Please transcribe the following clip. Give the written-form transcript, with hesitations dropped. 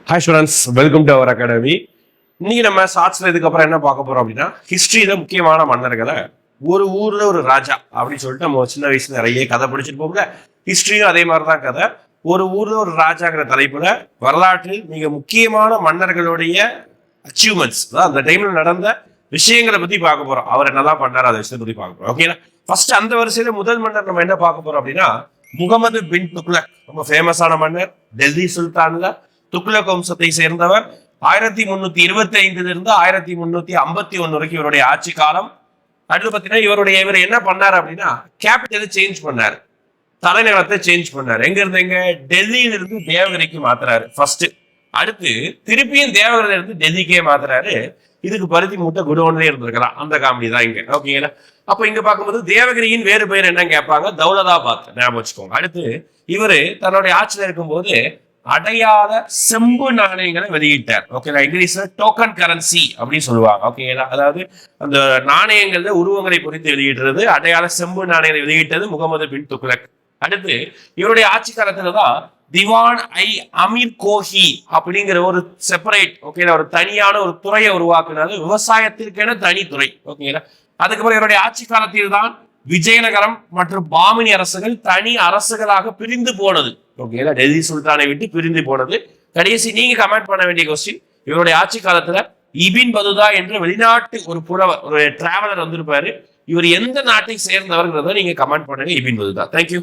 Hi students, welcome to our academy. இன்னைக்கு நம்ம ஷார்ட்ஸ்ல இதுக்கப்புறம் என்ன பார்க்க போறோம் அப்படின்னா, ஹிஸ்டரியில முக்கியமான மன்னர்களை ஒரு ஊர்ல ஒரு ராஜா அப்படின்னு சொல்லிட்டு நம்ம சின்ன வயசுல நிறைய கதை படிச்சுட்டு போகல. ஹிஸ்டரியும் அதே மாதிரிதான் கதை. ஒரு ஊர்ல ஒரு ராஜாங்கிற தலைப்புல வரலாற்றில் மிக முக்கியமான மன்னர்களுடைய அச்சீவ்மெண்ட்ஸ், அந்த டைம்ல நடந்த விஷயங்களை பத்தி பார்க்க போறோம். அவர் என்னதான் பண்ணாரு அதை விஷயத்தை பத்தி பார்க்க போறோம். ஓகேங்களா? ஃபர்ஸ்ட் அந்த வரிசையில முதல் மன்னர் நம்ம என்ன பார்க்க போறோம் அப்படின்னா, முகமது பின் துக்ளக். ரொம்ப ஃபேமஸான மன்னர். டெல்லி சுல்தான்ல துக்ளக் வம்சத்தை சேர்ந்தவர். 1325 இருந்து 1351 வரைக்கும் இவருடைய ஆட்சி காலம். அடுத்து பாத்தீங்கன்னா இவர் என்ன பண்ணாரு அப்படின்னா, கேபிட்டலை சேஞ்ச் பண்ணாரு, தலைநகரத்தை சேஞ்ச் பண்ணாரு. எங்க இருந்து டெல்லியில இருந்து தேவகிரிக்கு மாத்துறாரு ஃபர்ஸ்ட். அடுத்து திருப்பியும் தேவகிரில இருந்து டெல்லிக்கே மாத்துறாரு. இதுக்கு பருத்தி மூட்டை குடோன்லயே இருந்திருக்கலாம். அந்த காமெடி தான் இங்க. ஓகேங்களா? அப்ப இங்க பார்க்கும்போது தேவகிரியின் வேறு பெயர் என்ன கேட்பாங்க, தௌலதாபாத். ஞாபகம் வச்சுக்கோங்க. அடுத்து இவரு தன்னுடைய ஆட்சியில இருக்கும்போது அடையாள செம்பு நாணயங்களை வெளியிட்டார். ஓகேங்களா? இங்கிலீஷ்ல டோக்கன் கரன்சி அப்படின்னு சொல்லுவாங்க. ஓகேங்களா? அதாவது அந்த நாணயங்கள்ல உருவங்களை பொறித்து வெளியிடுறது. அடையாள செம்பு நாணயங்களை வெளியிட்டது முகமது பின் துக்ளக். அடுத்து இவருடைய ஆட்சி காலத்துலதான் திவான் ஐ அமீர் கோஹி அப்படிங்கிற ஒரு செப்பரேட், ஓகேங்களா, ஒரு தனியான ஒரு துறையை உருவாக்குனாரு. விவசாயத்திற்கென தனி துறை. ஓகேங்களா? அதுக்கப்புறம் இவருடைய ஆட்சி காலத்தில் தான் விஜயநகரம் மற்றும் பாமினி அரசுகள் தனி அரசுகளாக பிரிந்து போனது. ஓகேங்களா? டெல்லி சுல்தானை விட்டு பிரிந்து போனது. கடைசி நீங்க கமெண்ட் பண்ண வேண்டிய கொஸ்டின், இவருடைய ஆட்சி காலத்துல இபின் பதுதா என்ற வெளிநாட்டு ஒரு புலவர், ஒரு டிராவலர் வந்திருப்பாரு. இவர் எந்த நாட்டை சேர்ந்தவர்கிறத நீங்க கமெண்ட் பண்ணுங்க. Ibn Battuta. தேங்க்யூ.